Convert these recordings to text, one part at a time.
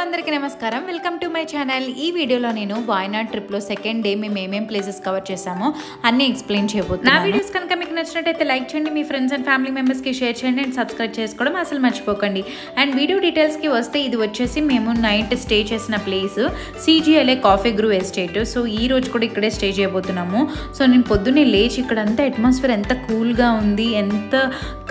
అందరికీ నమస్కారం welcome to my channel. ఈ వీడియోలో నేను వాయనాడ్ ట్రిప్ లో సెకండ్ డే మేము ఏమేం ప్లేసెస్ కవర్ చేసామో అన్ని ఎక్స్ప్లెయిన్ చేయబోతున్నాను। నా వీడియోస్ కనుక మీకు నచ్చినట్లయితే లైక్ చేయండి, మీ ఫ్రెండ్స్ అండ్ ఫ్యామిలీ మెంబర్స్ కి షేర్ చేయండి అండ్ సబ్స్క్రైబ్ చేసుకోవడం అసలు మర్చిపోకండి। అండ్ వీడియో డీటెయిల్స్ కి వస్తే ఇది వచ్చేసి మేము నైట్ స్టే చేసిన ప్లేస్ CGLA కాఫీ గ్రూ ఎస్టేట్। సో ఈ రోజు కూడా ఇక్కడే స్టే చేయబోతున్నాము। సో నేను పొద్దున్నే లేచి ఇక్కడ అంతా అట్మాస్ఫియర్ ఎంత కూల్ గా ఉంది, ఎంత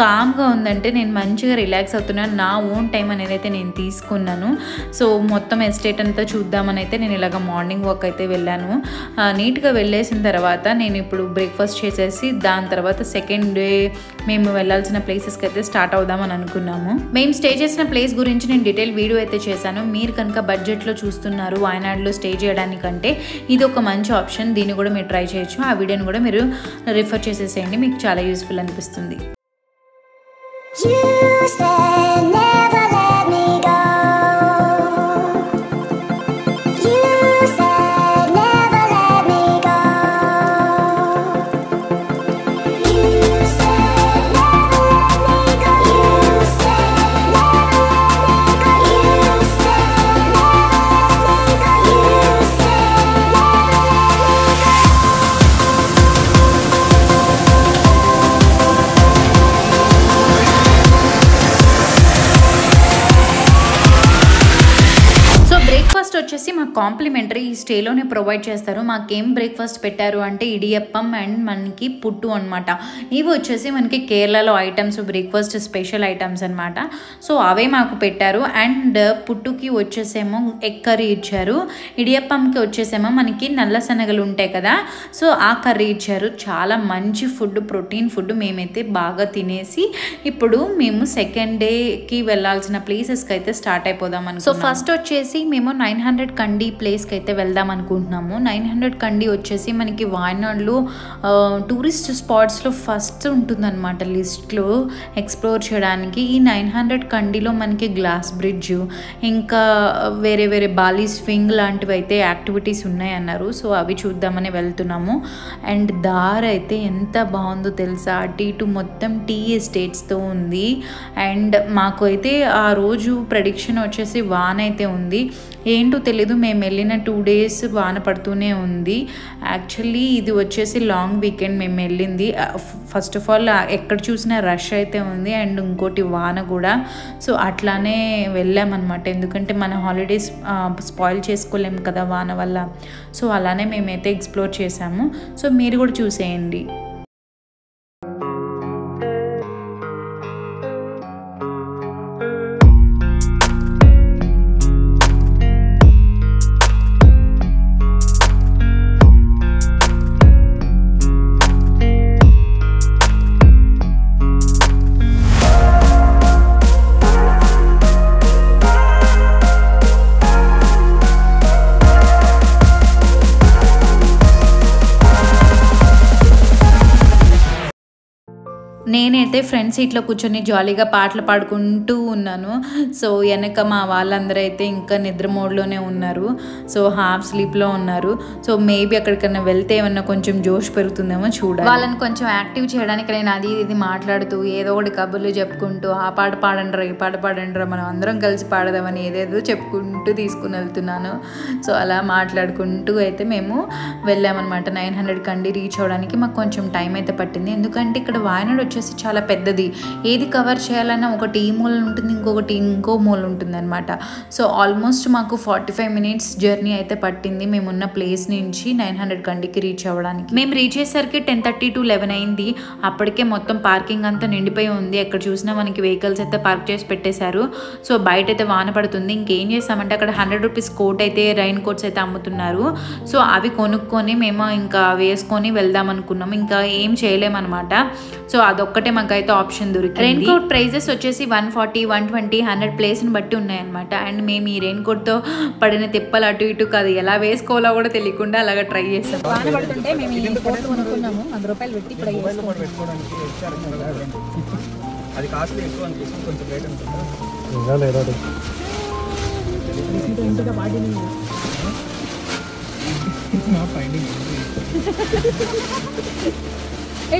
కామ్ గా ఉందంటే నేను మంచిగా రిలాక్స్ అవుతున్నాను। నా ఓన్ టైం అనేది అయితే నేను తీసుకున్నాను। సో మొత్తం ఎస్టేట్ అంతా చూద్దామని అయితే నేను ఇలాగ మార్నింగ్ వాక్ అయితే వెళ్ళాను। నీట్గా వెళ్ళేసిన తర్వాత నేను ఇప్పుడు బ్రేక్ఫాస్ట్ చేసేసి దాని తర్వాత సెకండ్ డే మేము వెళ్ళాల్సిన ప్లేసెస్కి అయితే స్టార్ట్ అవుదామని అనుకున్నాము। మేము స్టే చేసిన ప్లేస్ గురించి నేను డీటెయిల్ వీడియో అయితే చేశాను। మీరు కనుక బడ్జెట్లో చూస్తున్నారు వాయనాడ్లో స్టే చేయడానికంటే ఇది ఒక మంచి ఆప్షన్, దీన్ని కూడా మీరు ట్రై చేయొచ్చు। ఆ వీడియోని కూడా మీరు రిఫర్ చేసేసేయండి, మీకు చాలా యూస్ఫుల్ అనిపిస్తుంది। బ్రేక్ఫాస్ట్ వచ్చేసి మాకు కాంప్లిమెంటరీ ఈ స్టేలోనే ప్రొవైడ్ చేస్తారు। మాకేం బ్రేక్ఫాస్ట్ పెట్టారు అంటే ఇడియప్పం అండ్ మనకి పుట్టు అనమాట। ఇవి వచ్చేసి మనకి కేరళలో ఐటమ్స్, బ్రేక్ఫాస్ట్ స్పెషల్ ఐటమ్స్ అనమాట। సో అవే మాకు పెట్టారు। అండ్ పుట్టుకి వచ్చేసేమో ఎగ్ కర్రీ ఇచ్చారు, ఇడియప్పంకి వచ్చేసేమో మనకి నల్ల శనగలు ఉంటాయి కదా, సో ఆ కర్రీ ఇచ్చారు। చాలా మంచి ఫుడ్, ప్రోటీన్ ఫుడ్। మేమైతే బాగా తినేసి ఇప్పుడు మేము సెకండ్ డేకి వెళ్ళాల్సిన ప్లేసెస్కి అయితే స్టార్ట్ అయిపోదాం అనుకుంటున్నాం। సో ఫస్ట్ వచ్చేసి మేము 900 కండి ప్లేస్కి అయితే వెళ్దాం అనుకుంటున్నాము। 900 కండి వచ్చేసి మనకి వాయనాడ్లో టూరిస్ట్ స్పాట్స్లో ఫస్ట్ ఉంటుందన్నమాట లిస్ట్లో ఎక్స్ప్లోర్ చేయడానికి। ఈ 900 కండిలో మనకి గ్లాస్ బ్రిడ్జ్, ఇంకా వేరే వేరే బాలీ స్వింగ్ లాంటివి అయితే యాక్టివిటీస్ ఉన్నాయన్నారు। సో అవి చూద్దామని వెళ్తున్నాము। అండ్ దారి అయితే ఎంత బాగుందో తెలుసా, అటు ఇటు మొత్తం టీ ఎస్టేట్స్తో ఉంది। అండ్ మాకు అయితే ఆ రోజు ప్రెడిక్షన్ వచ్చేసి వాన అయితే ఉంది, ఏంటో తెలీదు, మేము వెళ్ళిన 2 days వాన పడుతూనే ఉంది। యాక్చువల్లీ ఇది వచ్చేసి లాంగ్ వీకెండ్ మేము వెళ్ళింది। ఫస్ట్ ఆఫ్ ఆల్ ఎక్కడ చూసినా రష్ అయితే ఉంది, అండ్ ఇంకోటి వాన కూడా। సో అట్లానే వెళ్ళామన్నమాట, ఎందుకంటే మన హాలిడేస్ స్పాయిల్ చేసుకోలేము కదా వాన వల్ల। సో అలానే మేమైతే ఎక్స్ప్లోర్ చేసాము। సో మీరు కూడా చూసేయండి। నేనైతే ఫ్రంట్ సీట్లో కూర్చొని జాలీగా పాటలు పాడుకుంటూ ఉన్నాను। సో వెనక మా వాళ్ళందరూ అయితే ఇంకా నిద్ర మోడ్లోనే ఉన్నారు, సో హాఫ్ స్లీప్లో ఉన్నారు। సో మేబీ అక్కడికన్నా వెళ్తే ఏమన్నా కొంచెం జోష్ పెరుగుతుందేమో చూడాలి। వాళ్ళని కొంచెం యాక్టివ్ చేయడానికి నేను అది ఇది మాట్లాడుతూ ఏదో ఒకటి కబుర్లు చెప్పుకుంటూ ఆ పాట పాడండ్రా, ఈ పాట పాడండ్రా, మనం అందరం కలిసి పాడదామని ఏదేదో చెప్పుకుంటూ తీసుకుని వెళ్తున్నాను। సో అలా మాట్లాడుకుంటూ అయితే మేము వెళ్ళామన్నమాట। 900 కండి రీచ్ అవ్వడానికి మాకు కొంచెం టైం అయితే పట్టింది, ఎందుకంటే ఇక్కడ వాయనాడ్ వచ్చేసి చాలా పెద్దది, ఏది కవర్ చేయాలన్నా ఒకటి ఈ మూల ఉంటుంది, ఇంకొకటి ఇంకో మూల ఉంటుంది అనమాట। సో ఆల్మోస్ట్ మాకు 45 minutes జర్నీ అయితే పట్టింది మేమున్న ప్లేస్ నుంచి 900 కండికి రీచ్ అవ్వడానికి। మేము రీచ్ అయ్యేసరికి 10:30 to 11 అయింది। అప్పటికే మొత్తం పార్కింగ్ అంతా నిండిపోయి ఉంది, ఎక్కడ చూసినా మనకి వెహికల్స్ అయితే పార్క్ చేసి పెట్టేశారు। సో బయట అయితే వాన పడుతుంది, ఇంకేం చేస్తామంటే అక్కడ 100 rupees కోట్ అయితే, రైన్ కోట్స్ అయితే అమ్ముతున్నారు। సో అవి కొనుక్కొని మేము ఇంకా వేసుకొని వెళ్దాం అనుకున్నాము, ఇంకా ఏం చేయలేమన్నమాట। సో అదొక్కటే మాకైతే ఆప్షన్ దొరికింది। రెయిన్ కోట్ ప్రైజెస్ వచ్చేసి 140, 120, 100 ప్లేస్ని బట్టి ఉన్నాయన్నమాట। అండ్ మేము ఈ రెయిన్ కోట్తో పడిన తిప్పలు అటు ఇటు కాదు, ఎలా వేసుకోవాలో కూడా తెలియకుండా అలాగా ట్రై చేసాం। వాన పడుతుంటే మేము ఈ కోట్లు కొనుక్కున్నాము, 100 రూపాయలు పెట్టి ఇప్పుడు అది కాస్ట్ ఎక్కువ అనిపిస్తుంది, కొంచెం రేట్ ఉంటుంది।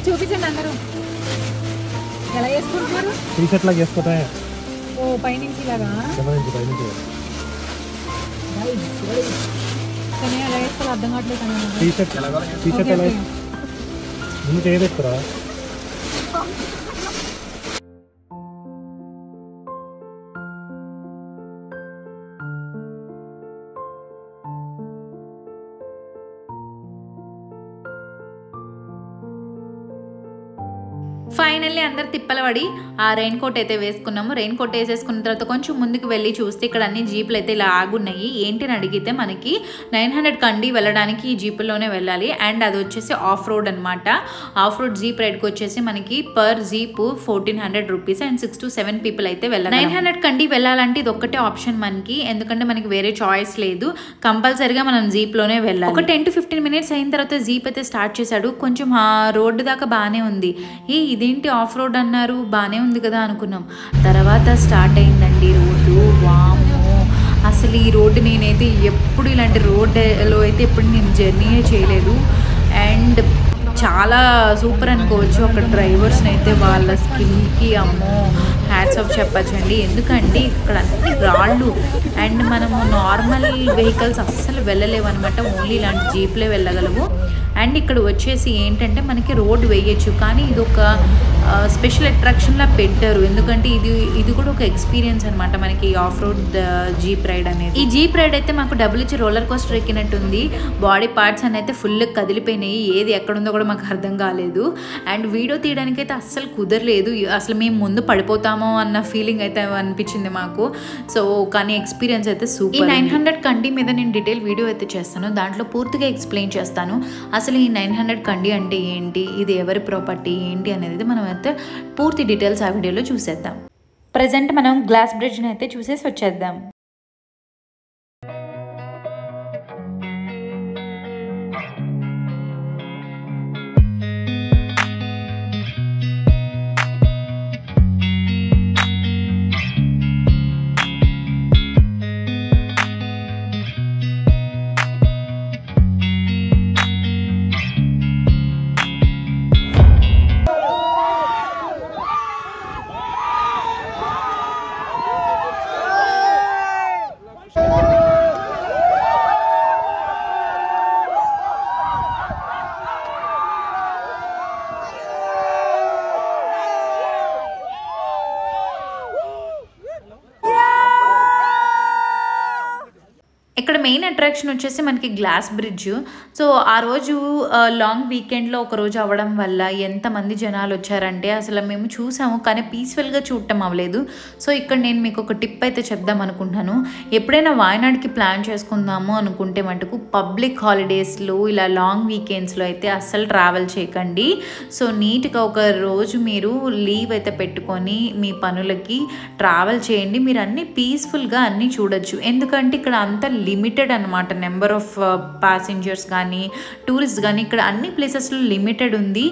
చూపించండి అందరూ ఎలా చేసుకుంటున్నారు? టీ షర్ట్ లాగా చేసుకోవటమే. ఓ పైనుంచి లాగా. కానీ ఎలా వేసుకోవాలో అర్థం కావట్లేదు కానీ టీ-షర్ట్ ఎలా ముందు చేయబెట్టురా. ఫైనల్లీ అందరు తిప్పలబడి ఆ రెయిన్ కోట్ అయితే వేసుకున్నాము. రెయిన్ కోట్ వేసేసుకున్న తర్వాత కొంచెం ముందుకు వెళ్ళి చూస్తే ఇక్కడ అన్ని జీపులు అయితే ఇలా ఆగున్నాయి. ఏంటి అని అడిగితే మనకి 900 కండి వెళ్ళడానికి ఈ జీపుల్లోనే వెళ్ళాలి. అండ్ అది వచ్చేసి ఆఫ్ రోడ్ అనమాట. ఆఫ్ రోడ్ జీప్ రైడ్కి వచ్చేసి మనకి per jeep 1400 rupees and 6 to 7 people అయితే వెళ్ళాలి. 900 కండి వెళ్ళాలంటే ఇది ఒక్కటే ఆప్షన్ మనకి, ఎందుకంటే మనకి వేరే చాయిస్ లేదు. కంపల్సరీగా మనం జీప్లోనే వెళ్ళాలి. ఒక 10 to 15 మినిట్స్ అయిన తర్వాత జీప్ అయితే స్టార్ట్ చేశాడు. కొంచెం రోడ్డు దాకా బాగానే ఉంది. ఇదేంటి ఆఫ్ రోడ్ అన్నారు, బాగానే ఉంది కదా అనుకున్నాం. తర్వాత స్టార్ట్ అయిందండి రోడ్డు. వామ్మో, అసలు ఈ రోడ్డు నేనైతే ఎప్పుడు ఇలాంటి రోడ్లో అయితే ఎప్పుడు నేను జర్నీయే చేయలేదు. అండ్ చాలా సూపర్ అనుకోవచ్చు. అక్కడ డ్రైవర్స్ని అయితే వాళ్ళ స్కిల్కి అమ్మో హ్యాట్స్ ఆఫ్ చెప్పచ్చండి. ఎందుకంటే ఇక్కడ అన్ని రాళ్ళు అండ్ మనము నార్మల్ వెహికల్స్ అస్సలు వెళ్ళలేవు అనమాట. ఓన్లీ ఇలాంటి జీప్లే వెళ్ళగలవు. అండ్ ఇక్కడ వచ్చేసి ఏంటంటే మనకి రోడ్ వేయచ్చు, కానీ ఇది ఒక స్పెషల్ అట్రాక్షన్లా పెట్టారు. ఎందుకంటే ఇది కూడా ఒక ఎక్స్పీరియన్స్ అనమాట మనకి ఆఫ్ రోడ్ జీప్ రైడ్ అనేది. ఈ జీప్ రైడ్ అయితే మాకు డబ్బులు ఇచ్చి రోలర్ కోస్టర్ ఎక్కినట్టుంది. బాడీ పార్ట్స్ అని అయితే ఫుల్ కదిలిపోయినాయి. ఏది ఎక్కడుందో కూడా మాకు అర్థం కాలేదు. అండ్ వీడియో తీయడానికి అయితే అస్సలు కుదరలేదు. అసలు మేము ముందు పడిపోతామో అన్న ఫీలింగ్ అయితే అనిపించింది మాకు. సో కానీ ఎక్స్పీరియన్స్ అయితే సూపర్. ఈ 900 కండి మీద నేను డీటెయిల్ వీడియో అయితే చేస్తాను. దాంట్లో పూర్తిగా ఎక్స్ప్లెయిన్ చేస్తాను. అసలు ఈ 900 కండి అంటే ఏంటి, ఇది ఎవరి ప్రాపర్టీ ఏంటి అనేది మనం అయితే పూర్తి డీటెయిల్స్ ఆ వీడియోలో చూసేద్దాం. ప్రజెంట్ మనం గ్లాస్ బ్రిడ్జ్ని అయితే చూసేసి వచ్చేద్దాం. ఇక్కడ మెయిన్ అట్రాక్షన్ వచ్చేసి మనకి గ్లాస్ బ్రిడ్జ్. సో ఆ రోజు లాంగ్ వీకెండ్లో ఒక రోజు అవ్వడం వల్ల ఎంతమంది జనాలు వచ్చారంటే అసలు మేము చూసాము, కానీ పీస్ఫుల్గా చూడటం అవ్వలేదు. సో ఇక్కడ నేను మీకు ఒక టిప్ అయితే చెప్దాం అనుకుంటున్నాను. ఎప్పుడైనా వాయనాడ్కి ప్లాన్ చేసుకుందాము అనుకుంటే మటుకు పబ్లిక్ హాలిడేస్లో ఇలా లాంగ్ వీకెండ్స్లో అయితే అస్సలు ట్రావెల్ చేయకండి. సో నీట్గా ఒక రోజు మీరు లీవ్ అయితే పెట్టుకొని మీ పనులకి ట్రావెల్ చేయండి. మీరు అన్నీ పీస్ఫుల్గా అన్నీ చూడొచ్చు. ఎందుకంటే ఇక్కడ అంతా లిమిటెడ్ అనమాట. నెంబర్ ఆఫ్ ప్యాసింజర్స్ కానీ టూరిస్ట్ కానీ ఇక్కడ అన్ని ప్లేసెస్లో లిమిటెడ్ ఉంది.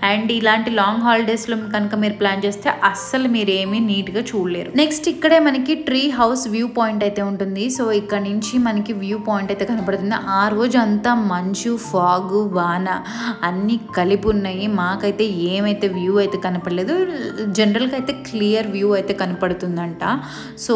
అండ్ ఇలాంటి లాంగ్ హాలిడేస్లో కనుక మీరు ప్లాన్ చేస్తే అస్సలు మీరు ఏమీ నీట్గా చూడలేరు. నెక్స్ట్ ఇక్కడే మనకి ట్రీ హౌస్ వ్యూ పాయింట్ అయితే ఉంటుంది. సో ఇక్కడ నుంచి మనకి వ్యూ పాయింట్ అయితే కనపడుతుంది. ఆ రోజు అంతా మంచు, ఫాగ్, వాన అన్నీ కలిపి ఉన్నాయి. మాకైతే ఏమైతే వ్యూ అయితే కనపడలేదు. జనరల్గా అయితే క్లియర్ వ్యూ అయితే కనపడుతుందంట. సో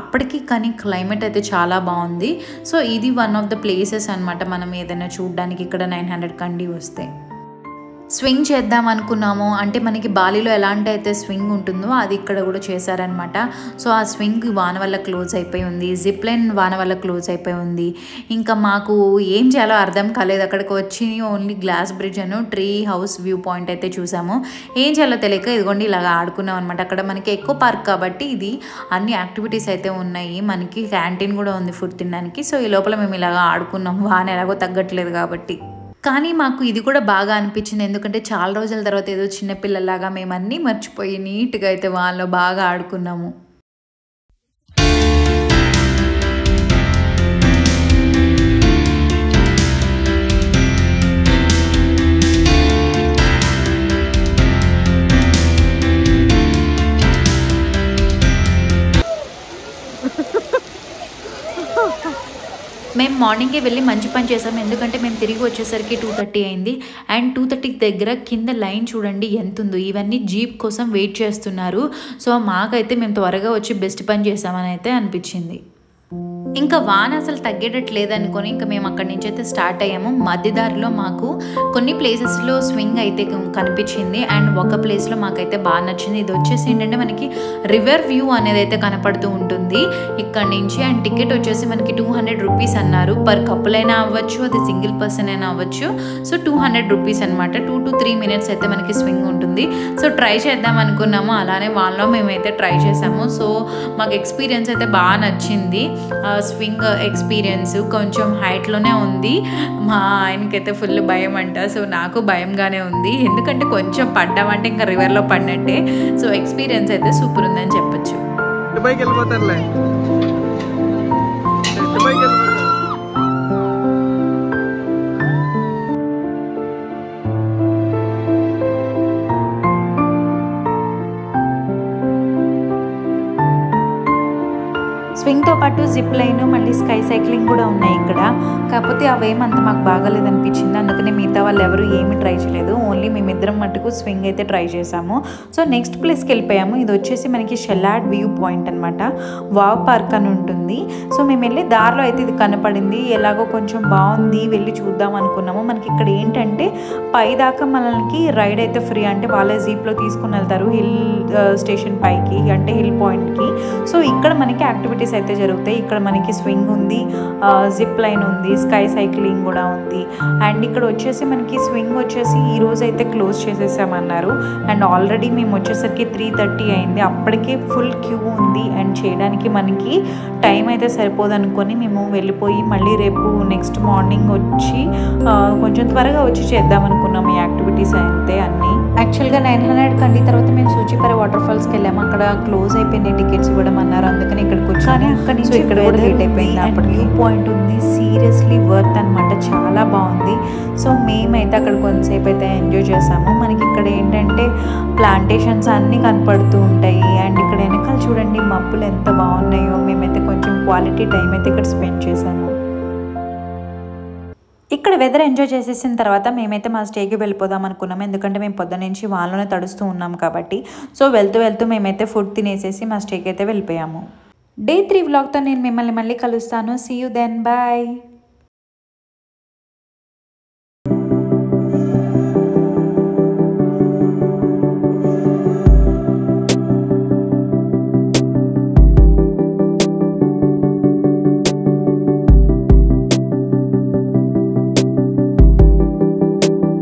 అప్పటికి కానీ క్లైమేట్ అయితే చాలా బాగుంది. సో ఇది వన్ ఆఫ్ ద ప్లేసెస్ అనమాట మనం ఏదైనా చూడడానికి ఇక్కడ 900 కండి వస్తే. స్వింగ్ చేద్దాం అనుకున్నాము. అంటే మనకి బాలీలో ఎలాంటి అయితే స్వింగ్ ఉంటుందో అది ఇక్కడ కూడా చేశారనమాట. సో ఆ స్వింగ్ వాన వల్ల క్లోజ్ అయిపోయి ఉంది. జిప్ లైన్ వాన వల్ల క్లోజ్ అయిపోయి ఉంది. ఇంకా మాకు ఏం చేయాలో అర్థం కాలేదు. అక్కడికి వచ్చి ఓన్లీ గ్లాస్ బ్రిడ్జ్ అను ట్రీ హౌస్ వ్యూ పాయింట్ అయితే చూసాము. ఏం చేయాలో తెలియక ఇదిగోండి ఇలాగ ఆడుకున్నాం అనమాట. అక్కడ మనకి ఎక్కువ పార్క్ కాబట్టి ఇది అన్ని యాక్టివిటీస్ అయితే ఉన్నాయి. మనకి క్యాంటీన్ కూడా ఉంది ఫుడ్ తినడానికి. సో ఈ లోపల మేము ఇలాగ ఆడుకున్నాం, వాన ఎలాగో తగ్గట్లేదు కాబట్టి. కానీ మాకు ఇది కూడా బాగా అనిపించింది. ఎందుకంటే చాలా రోజుల తర్వాత ఏదో చిన్నపిల్లలాగా మేము అన్నీ మర్చిపోయి నీట్గా అయితే వాళ్ళలో బాగా ఆడుకున్నాము. మేము మార్నింగే వెళ్ళి మంచి పని చేసాము. ఎందుకంటే మేము తిరిగి వచ్చేసరికి 2:30 అయింది. అండ్ 2:30 దగ్గర కింద లైన్ చూడండి ఎంత ఉందో. ఇవన్నీ జీప్ కోసం వెయిట్ చేస్తున్నారు. సో మాకైతే మేము త్వరగా వచ్చి బెస్ట్ పని చేసామని అయితే అనిపించింది. ఇంకా వాన అసలు తగ్గేటట్లేదనుకొని ఇంకా మేము అక్కడి నుంచి అయితే స్టార్ట్ అయ్యాము. మధ్యదారిలో మాకు కొన్ని ప్లేసెస్లో స్వింగ్ అయితే కనిపించింది అండ్ ఒక ప్లేస్లో మాకైతే బాగా నచ్చింది. ఇది వచ్చేసి ఏంటంటే మనకి రివర్ వ్యూ అనేది అయితే కనపడుతూ ఉంటుంది ఇక్కడ నుంచి. అండ్ టికెట్ వచ్చేసి మనకి 200 రూపీస్ అన్నారు. పర్ కపుల్ అయినా అవ్వచ్చు, అది సింగిల్ పర్సన్ అయినా అవ్వచ్చు. సో 200 రూపీస్ అనమాట. 2 to 3 minutes అయితే మనకి స్వింగ్ ఉంటుంది. సో ట్రై చేద్దాం అనుకున్నాము, అలానే వాళ్ళలో మేమైతే ట్రై చేసాము. సో మాకు ఎక్స్పీరియన్స్ అయితే బాగా నచ్చింది. స్వింగ్ ఎక్స్పీరియన్స్ కొంచెం హైట్లోనే ఉంది. మా ఆయనకైతే ఫుల్ భయం అంట. సో నాకు భయంగానే ఉంది, ఎందుకంటే కొంచెం పడ్డామంటే ఇంకా రివర్లో పడినట్టే. సో ఎక్స్పీరియన్స్ అయితే సూపర్ ఉందని చెప్పొచ్చు. స్వింగ్తో పాటు జిప్ లైన్, మళ్ళీ స్కై సైక్లింగ్ కూడా ఉన్నాయి ఇక్కడ. కాకపోతే అవేమంత మాకు బాగాలేదనిపించింది, అందుకని మిగతా వాళ్ళు ఎవరు ఏమి ట్రై చేయలేదు. ఓన్లీ మేమిద్దరం మటుకు స్వింగ్ అయితే ట్రై చేసాము. సో నెక్స్ట్ ప్లేస్కి వెళ్ళిపోయాము. ఇది వచ్చేసి మనకి షెల్లాడ్ వ్యూ పాయింట్ అనమాట. వావ్ పార్క్ అని ఉంటుంది. సో మేము వెళ్ళి దారిలో అయితే ఇది కనపడింది. ఎలాగో కొంచెం బాగుంది, వెళ్ళి చూద్దాం అనుకున్నాము. మనకి ఇక్కడ ఏంటంటే పైదాకా మనకి రైడ్ అయితే ఫ్రీ, అంటే వాళ్ళే జీప్లో తీసుకుని వెళ్తారు హిల్ స్టేషన్ పైకి, అంటే హిల్ పాయింట్కి. సో ఇక్కడ మనకి యాక్టివిటీస్ అయితే జరుగుతాయి. ఇక్కడ మనకి స్వింగ్ ఉంది, జిప్ లైన్ ఉంది, స్కై సైక్లింగ్ కూడా ఉంది. అండ్ ఇక్కడ వచ్చేసి మనకి స్వింగ్ వచ్చేసి ఈ రోజు అయితే క్లోజ్ చేసేసామన్నారు. అండ్ ఆల్రెడీ మేము వచ్చేసరికి 3:30 అయింది. అప్పటికే ఫుల్ క్యూ ఉంది అండ్ చేయడానికి మనకి టైం అయితే సరిపోదు అనుకొని మేము వెళ్ళిపోయి మళ్ళీ రేపు నెక్స్ట్ మార్నింగ్ వచ్చి కొంచెం త్వరగా వచ్చి చేద్దాం అనుకున్నాము ఈ యాక్టివిటీస్ అయితే అన్నీ. యాక్చువల్గా 900 కండి తర్వాత మేము సూచిపర వాటర్ ఫాల్స్కి వెళ్ళాము. అక్కడ క్లోజ్ అయిపోయింది, టికెట్స్ ఇవ్వడం అన్నారు, అందుకని ఇక్కడికి వచ్చి అక్కడి నుంచి ఇక్కడ లేట్ అయిపోయింది. అప్పుడు వ్యూ పాయింట్ ఉంది, సీరియస్లీ వర్త్ అనమాట, చాలా బాగుంది. సో మేమైతే అక్కడ కొంతసేపు అయితే ఎంజాయ్ చేసాము. మనకి ఇక్కడ ఏంటంటే ప్లాంటేషన్స్ అన్నీ కనపడుతూ ఉంటాయి. అండ్ ఇక్కడ వెనకాల చూడండి మబ్బులు ఎంత బాగున్నాయో. మేమైతే కొంచెం క్వాలిటీ టైం అయితే ఇక్కడ స్పెండ్ చేసాము. ఇక్కడ వెదర్ ఎంజాయ్ చేసేసిన తర్వాత మేమైతే మా స్టేకి వెళ్ళిపోదాం అనుకున్నాము, ఎందుకంటే మేము పొద్దున్న నుంచి వాళ్ళలోనే తడుస్తూ ఉన్నాం కాబట్టి. సో వెళ్తూ మేమైతే ఫుడ్ తినేసేసి మా స్టేకి అయితే వెళ్ళిపోయాము. Day 3 వ్లాగ్తో నేను మిమ్మల్ని మళ్ళీ కలుస్తాను. See you then, bye.